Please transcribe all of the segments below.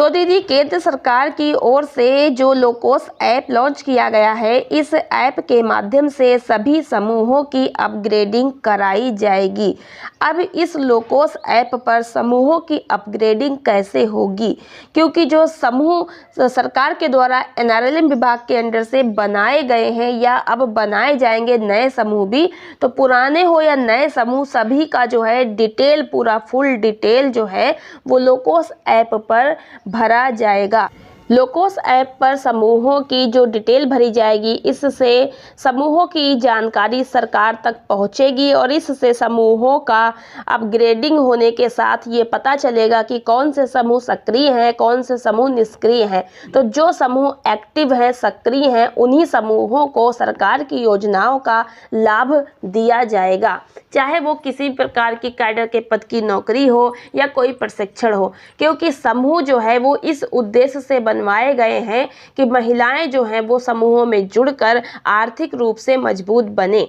तो दीदी, केंद्र सरकार की ओर से जो लोकोस ऐप लॉन्च किया गया है, इस ऐप के माध्यम से सभी समूहों की अपग्रेडिंग कराई जाएगी। अब इस लोकोस ऐप पर समूहों की अपग्रेडिंग कैसे होगी, क्योंकि जो समूह सरकार के द्वारा एनआरएलएम विभाग के अंडर से बनाए गए हैं या अब बनाए जाएंगे नए समूह भी, तो पुराने हो या नए समूह सभी का जो है डिटेल, पूरा फुल डिटेल जो है वो लोकोस ऐप पर भरा जाएगा। लोकोस ऐप पर समूहों की जो डिटेल भरी जाएगी, इससे समूहों की जानकारी सरकार तक पहुंचेगी और इससे समूहों का अपग्रेडिंग होने के साथ ये पता चलेगा कि कौन से समूह सक्रिय हैं, कौन से समूह निष्क्रिय हैं। तो जो समूह एक्टिव हैं, सक्रिय हैं, उन्हीं समूहों को सरकार की योजनाओं का लाभ दिया जाएगा, चाहे वो किसी प्रकार की कैडर के पद की नौकरी हो या कोई प्रशिक्षण हो, क्योंकि समूह जो है वो इस उद्देश्य से बनवाए गए हैं कि महिलाएं जो हैं वो समूहों में जुड़कर आर्थिक रूप से मजबूत बने।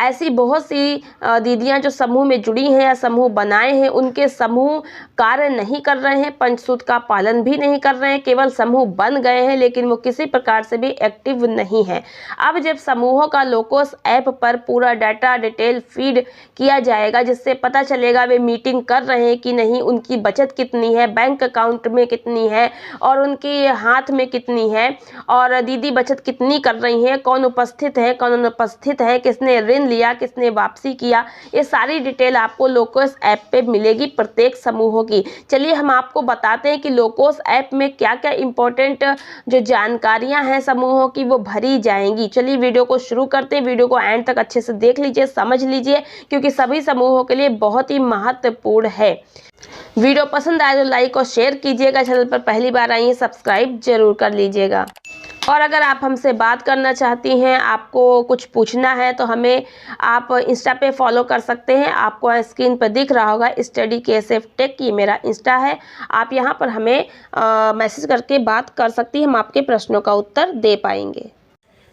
ऐसी बहुत सी दीदियां जो समूह में जुड़ी हैं या समूह बनाए हैं, उनके समूह कार्य नहीं कर रहे हैं, पंचसूत्र का पालन भी नहीं कर रहे हैं, केवल समूह बन गए हैं लेकिन वो किसी प्रकार से भी एक्टिव नहीं है। अब जब समूहों का लोकोस ऐप पर पूरा डाटा डिटेल फीड किया जाएगा, जिससे पता चलेगा वे मीटिंग कर रहे हैं कि नहीं, उनकी बचत कितनी है, बैंक अकाउंट में कितनी है और उनके हाथ में कितनी है, और दीदी बचत कितनी कर रही हैं, कौन उपस्थित है, कौन अनुपस्थित है, किसने ऋण लिया, किसने वापसी किया, ये सारी डिटेल आपको लोकोस ऐप पे मिलेगी प्रत्येक समूहों की। चलिए हम आपको बताते हैं कि लोकोस ऐप में क्या क्या इंपॉर्टेंट जो जानकारियां हैं समूहों की वो भरी जाएंगी। चलिए वीडियो को शुरू करते हैं। वीडियो को एंड तक अच्छे से देख लीजिए, समझ लीजिए, क्योंकि सभी समूहों के लिए बहुत ही महत्वपूर्ण है। वीडियो पसंद आए तो लाइक और शेयर कीजिएगा। चैनल पर पहली बार आई हैं जरूर जरूर कर लीजिएगा। और अगर आप हमसे बात करना चाहती हैं, आपको कुछ पूछना है, तो हमें आप इंस्टा पे फॉलो कर सकते हैं। आपको स्क्रीन पर दिख रहा होगा स्टडी केएसएफ टेक, ये मेरा इंस्टा है। आप यहाँ पर हमें मैसेज करके बात कर सकती हैं, हम आपके प्रश्नों का उत्तर दे पाएंगे।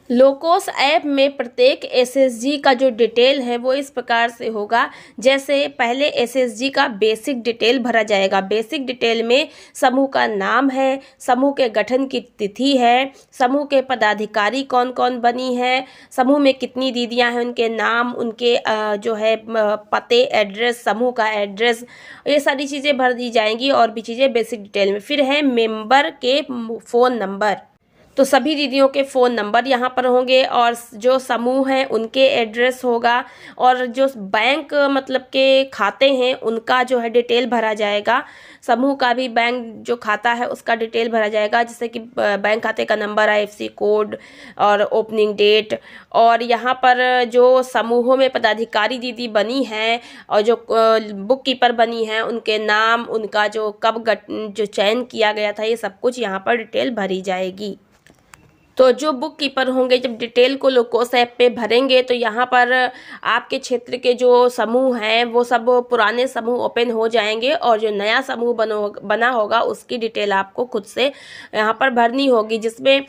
लोकोस ऐप में प्रत्येक एसएसजी का जो डिटेल है वो इस प्रकार से होगा। जैसे पहले एसएसजी का बेसिक डिटेल भरा जाएगा। बेसिक डिटेल में समूह का नाम है, समूह के गठन की तिथि है, समूह के पदाधिकारी कौन कौन बनी है, समूह में कितनी दीदियां हैं, उनके नाम, उनके जो है पते, एड्रेस, समूह का एड्रेस, ये सारी चीज़ें भर दी जाएंगी और भी चीज़ें बेसिक डिटेल में। फिर है मेंबर के फ़ोन नंबर, तो सभी दीदियों के फ़ोन नंबर यहाँ पर होंगे और जो समूह हैं उनके एड्रेस होगा और जो बैंक मतलब के खाते हैं उनका जो है डिटेल भरा जाएगा। समूह का भी बैंक जो खाता है उसका डिटेल भरा जाएगा, जैसे कि बैंक खाते का नंबर, आईएफएससी कोड और ओपनिंग डेट। और यहाँ पर जो समूहों में पदाधिकारी दीदी बनी हैं और जो बुक कीपर बनी हैं, उनके नाम, उनका जो कब जो चयन किया गया था, ये सब कुछ यहाँ पर डिटेल भरी जाएगी। तो जो बुक कीपर होंगे जब डिटेल को लोकोस ऐप पे भरेंगे तो यहाँ पर आपके क्षेत्र के जो समूह हैं वो सब पुराने समूह ओपन हो जाएंगे और जो नया समूह बना होगा उसकी डिटेल आपको खुद से यहाँ पर भरनी होगी, जिसमें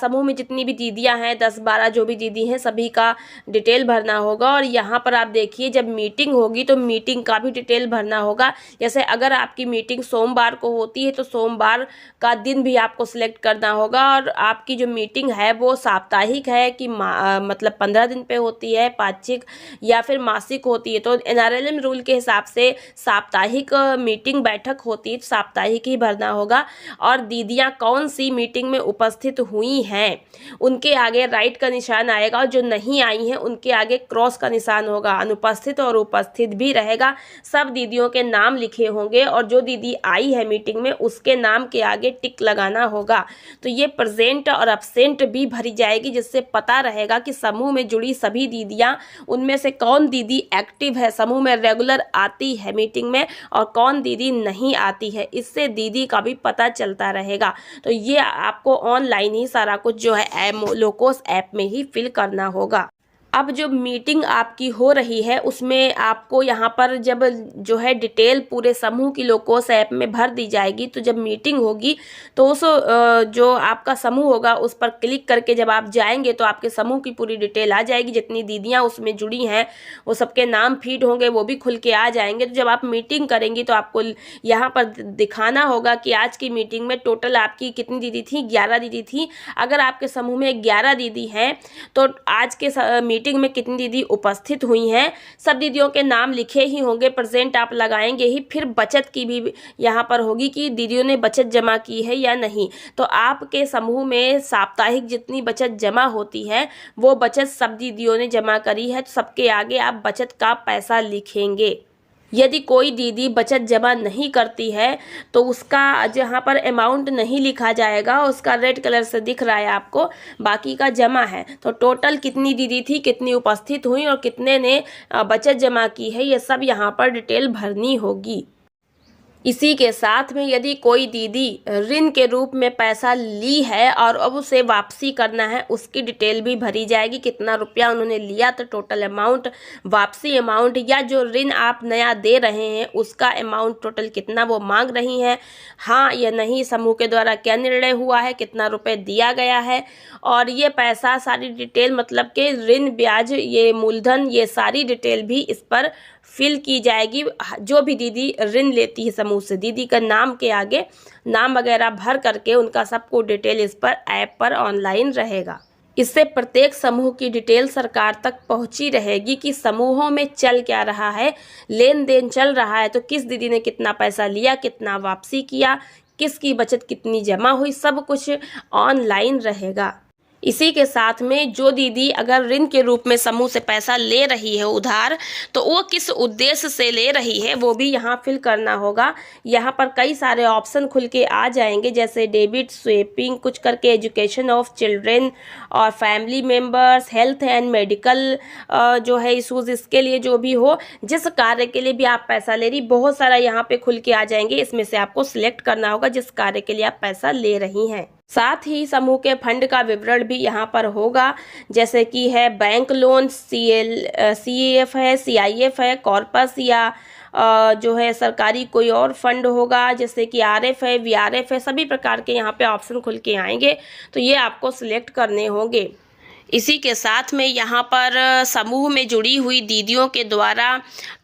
समूह में जितनी भी दीदियाँ हैं, 10-12 जो भी दीदी हैं, सभी का डिटेल भरना होगा। और यहाँ पर आप देखिए जब मीटिंग होगी तो मीटिंग का भी डिटेल भरना होगा। जैसे अगर आपकी मीटिंग सोमवार को होती है तो सोमवार का दिन भी आपको सिलेक्ट करना होगा। और आपकी जो मीटिंग है वो साप्ताहिक है कि मतलब 15 दिन पे होती है, पाक्षिक या फिर मासिक होती है। तो एनआरएलएम रूल के हिसाब से साप्ताहिक मीटिंग बैठक होती है, तो साप्ताहिक ही भरना होगा। और दीदियां कौन सी मीटिंग में उपस्थित हुई हैं उनके आगे राइट का निशान आएगा और जो नहीं आई हैं उनके आगे क्रॉस का निशान होगा। अनुपस्थित और उपस्थित भी रहेगा। सब दीदियों के नाम लिखे होंगे और जो दीदी आई है मीटिंग में उसके नाम के आगे टिक लगाना होगा। तो ये प्रेजेंट और एब्सेंट भी भरी जाएगी, जिससे पता रहेगा कि समूह में जुड़ी सभी दीदियां, उनमें से कौन दीदी एक्टिव है, समूह में रेगुलर आती है मीटिंग में, और कौन दीदी नहीं आती है। इससे दीदी का भी पता चलता रहेगा। तो ये आपको ऑनलाइन ही सारा कुछ जो है लोकोस ऐप में ही फिल करना होगा। अब जो मीटिंग आपकी हो रही है उसमें आपको यहाँ पर जब जो है डिटेल पूरे समूह की लोकोस ऐप में भर दी जाएगी, तो जब मीटिंग होगी तो उस जो आपका समूह होगा उस पर क्लिक करके जब आप जाएंगे तो आपके समूह की पूरी डिटेल आ जाएगी। जितनी दीदियाँ उसमें जुड़ी हैं वो सबके नाम फीड होंगे, वो भी खुल के आ जाएंगे। तो जब आप मीटिंग करेंगी तो आपको यहाँ पर दिखाना होगा कि आज की मीटिंग में टोटल आपकी कितनी दीदी थी, 11 दीदी थी। अगर आपके समूह में 11 दीदी हैं तो आज के मीटिंग में कितनी दीदी उपस्थित हुई हैं, सब दीदियों के नाम लिखे ही होंगे, प्रेजेंट आप लगाएंगे ही। फिर बचत की भी यहाँ पर होगी कि दीदियों ने बचत जमा की है या नहीं। तो आपके समूह में साप्ताहिक जितनी बचत जमा होती है वो बचत सब दीदियों ने जमा करी है, तो सबके आगे आप बचत का पैसा लिखेंगे। यदि कोई दीदी बचत जमा नहीं करती है तो उसका जहाँ पर अमाउंट नहीं लिखा जाएगा, उसका रेड कलर से दिख रहा है आपको, बाकी का जमा है। तो टोटल कितनी दीदी थी, कितनी उपस्थित हुई और कितने ने बचत जमा की है, ये सब यहाँ पर डिटेल भरनी होगी। इसी के साथ में यदि कोई दीदी ऋण के रूप में पैसा ली है और अब उसे वापसी करना है, उसकी डिटेल भी भरी जाएगी। कितना रुपया उन्होंने लिया, तो टोटल अमाउंट, वापसी अमाउंट, या जो ऋण आप नया दे रहे हैं उसका अमाउंट टोटल कितना वो मांग रही हैं, हाँ या नहीं, समूह के द्वारा क्या निर्णय हुआ है, कितना रुपये दिया गया है, और ये पैसा सारी डिटेल, मतलब कि ऋण, ब्याज, ये मूलधन, ये सारी डिटेल भी इस पर फिल की जाएगी। जो भी दीदी ऋण लेती है समूह से, दीदी का नाम के आगे नाम वगैरह भर करके उनका सबको डिटेल इस पर ऐप पर ऑनलाइन रहेगा। इससे प्रत्येक समूह की डिटेल सरकार तक पहुंची रहेगी कि समूहों में चल क्या रहा है, लेन देन चल रहा है, तो किस दीदी ने कितना पैसा लिया, कितना वापसी किया, किसकी बचत कितनी जमा हुई, सब कुछ ऑनलाइन रहेगा। इसी के साथ में जो दीदी अगर ऋण के रूप में समूह से पैसा ले रही है उधार, तो वो किस उद्देश्य से ले रही है वो भी यहाँ फिल करना होगा। यहाँ पर कई सारे ऑप्शन खुल के आ जाएंगे, जैसे डेबिट, स्वीपिंग, कुछ करके एजुकेशन ऑफ चिल्ड्रेन और family members, health and medical जो है इशूज़, इसके लिए जो भी हो, जिस कार्य के लिए भी आप पैसा ले रही, बहुत सारा यहाँ पे खुल के आ जाएंगे। इसमें से आपको सिलेक्ट करना होगा जिस कार्य के लिए आप पैसा ले रही हैं। साथ ही समूह के फंड का विवरण भी यहाँ पर होगा, जैसे कि है बैंक लोन, CAF है, CIF है, कॉर्पस, या जो है सरकारी कोई और फंड होगा, जैसे कि RF है, VRF है, सभी प्रकार के यहाँ पे ऑप्शन खुल के आएंगे, तो ये आपको सिलेक्ट करने होंगे। इसी के साथ में यहाँ पर समूह में जुड़ी हुई दीदियों के द्वारा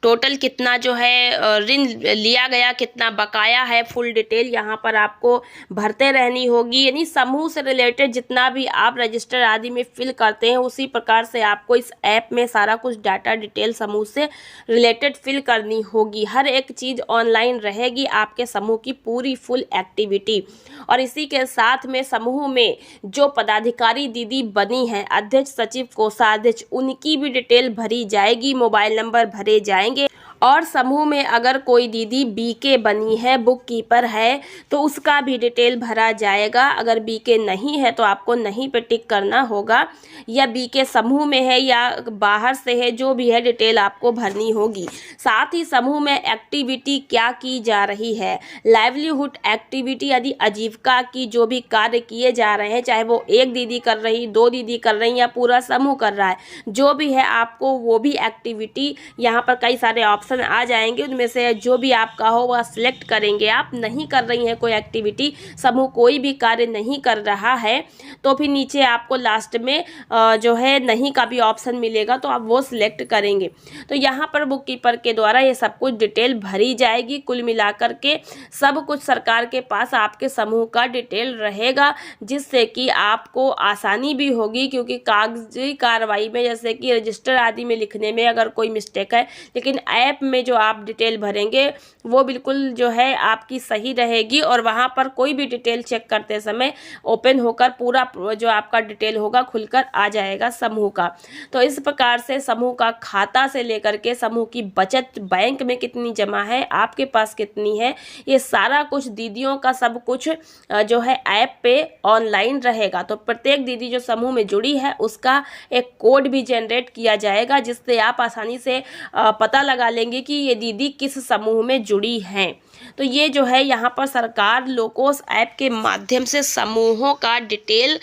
टोटल कितना जो है ऋण लिया गया, कितना बकाया है, फुल डिटेल यहाँ पर आपको भरते रहनी होगी। यानी समूह से रिलेटेड जितना भी आप रजिस्टर आदि में फिल करते हैं उसी प्रकार से आपको इस ऐप में सारा कुछ डाटा डिटेल समूह से रिलेटेड फिल करनी होगी। हर एक चीज़ ऑनलाइन रहेगी, आपके समूह की पूरी फुल एक्टिविटी। और इसी के साथ में समूह में जो पदाधिकारी दीदी बनी है, अध्यक्ष, सचिव, कोषाध्यक्ष, उनकी भी डिटेल भरी जाएगी, मोबाइल नंबर भरे जाएंगे। और समूह में अगर कोई दीदी BK बनी है, बुक कीपर है, तो उसका भी डिटेल भरा जाएगा। अगर BK नहीं है तो आपको नहीं पे टिक करना होगा, या BK समूह में है या बाहर से है, जो भी है डिटेल आपको भरनी होगी। साथ ही समूह में एक्टिविटी क्या की जा रही है, लाइवलीहुड एक्टिविटी, यदि आजीविका की जो भी कार्य किए जा रहे हैं, चाहे वो एक दीदी कर रही, 2 दीदी कर रही या पूरा समूह कर रहा है, जो भी है आपको वो भी एक्टिविटी, यहाँ पर कई सारे ऑप्शन आ जाएंगे, उनमें से जो भी आपका हो वह सिलेक्ट करेंगे। आप नहीं कर रही हैं कोई एक्टिविटी, समूह कोई भी कार्य नहीं कर रहा है, तो फिर नीचे आपको लास्ट में जो है नहीं का भी ऑप्शन मिलेगा, तो आप वो सिलेक्ट करेंगे। तो यहाँ पर बुक कीपर के द्वारा ये सब कुछ डिटेल भरी जाएगी। कुल मिलाकर के सब कुछ सरकार के पास आपके समूह का डिटेल रहेगा, जिससे कि आपको आसानी भी होगी, क्योंकि कागजी कार्रवाई में जैसे कि रजिस्टर आदि में लिखने में अगर कोई मिस्टेक है, लेकिन ऐप में जो आप डिटेल भरेंगे वो बिल्कुल जो है आपकी सही रहेगी, और वहाँ पर कोई भी डिटेल चेक करते समय ओपन होकर पूरा जो आपका डिटेल होगा खुलकर आ जाएगा समूह का। तो इस प्रकार से समूह का खाता से लेकर के समूह की बचत बैंक में कितनी जमा है, आपके पास कितनी है, ये सारा कुछ दीदियों का सब कुछ जो है ऐप पे ऑनलाइन रहेगा। तो प्रत्येक दीदी जो समूह में जुड़ी है उसका एक कोड भी जनरेट किया जाएगा, जिससे आप आसानी से पता लगा लेंगे देंगे कि ये दीदी किस समूह में जुड़ी हैं। तो ये जो है यहाँ पर सरकार लोकोस ऐप के माध्यम से समूहों का डिटेल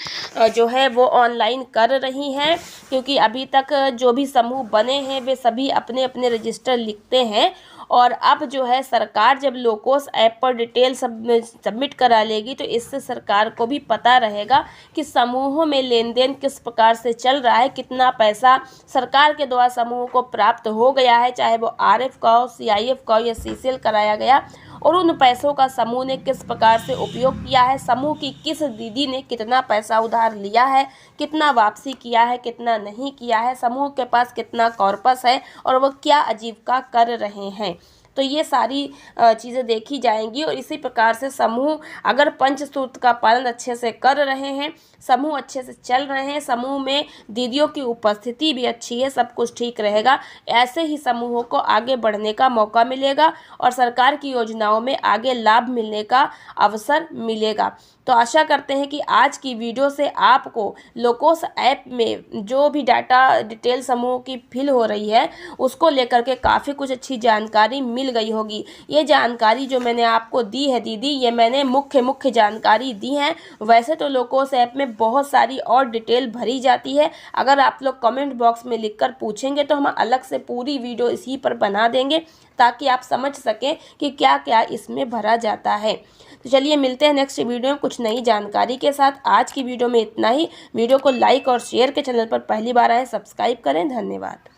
जो है वो ऑनलाइन कर रही है, क्योंकि अभी तक जो भी समूह बने हैं वे सभी अपने अपने रजिस्टर लिखते हैं, और अब जो है सरकार जब लोकोस ऐप पर डिटेल सबमिट करा लेगी तो इससे सरकार को भी पता रहेगा कि समूहों में लेन देन किस प्रकार से चल रहा है, कितना पैसा सरकार के द्वारा समूह को प्राप्त हो गया है, चाहे वो RF का हो, CIF का हो या CCL कराया गया, और उन पैसों का समूह ने किस प्रकार से उपयोग किया है, समूह की किस दीदी ने कितना पैसा उधार लिया है, कितना वापसी किया है, कितना नहीं किया है, समूह के पास कितना कॉर्पस है और वो क्या आजीविका कर रहे हैं। तो ये सारी चीज़ें देखी जाएंगी, और इसी प्रकार से समूह अगर पंचसूत्र का पालन अच्छे से कर रहे हैं, समूह अच्छे से चल रहे हैं, समूह में दीदियों की उपस्थिति भी अच्छी है, सब कुछ ठीक रहेगा, ऐसे ही समूहों को आगे बढ़ने का मौका मिलेगा और सरकार की योजनाओं में आगे लाभ मिलने का अवसर मिलेगा। तो आशा करते हैं कि आज की वीडियो से आपको लोकोस ऐप में जो भी डाटा डिटेल समूह की फिल हो रही है उसको लेकर के काफ़ी कुछ अच्छी जानकारी मिल गई होगी। ये जानकारी जो मैंने आपको दी है दीदी, ये मैंने मुख्य जानकारी दी है। वैसे तो लोकोस ऐप में बहुत सारी और डिटेल भरी जाती है, अगर आप लोग कमेंट बॉक्स में लिखकर पूछेंगे तो हम अलग से पूरी वीडियो इसी पर बना देंगे, ताकि आप समझ सकें कि क्या क्या इसमें भरा जाता है। तो चलिए मिलते हैं नेक्स्ट वीडियो में कुछ नई जानकारी के साथ। आज की वीडियो में इतना ही। वीडियो को लाइक और शेयर के, चैनल पर पहली बार आए सब्सक्राइब करें। धन्यवाद।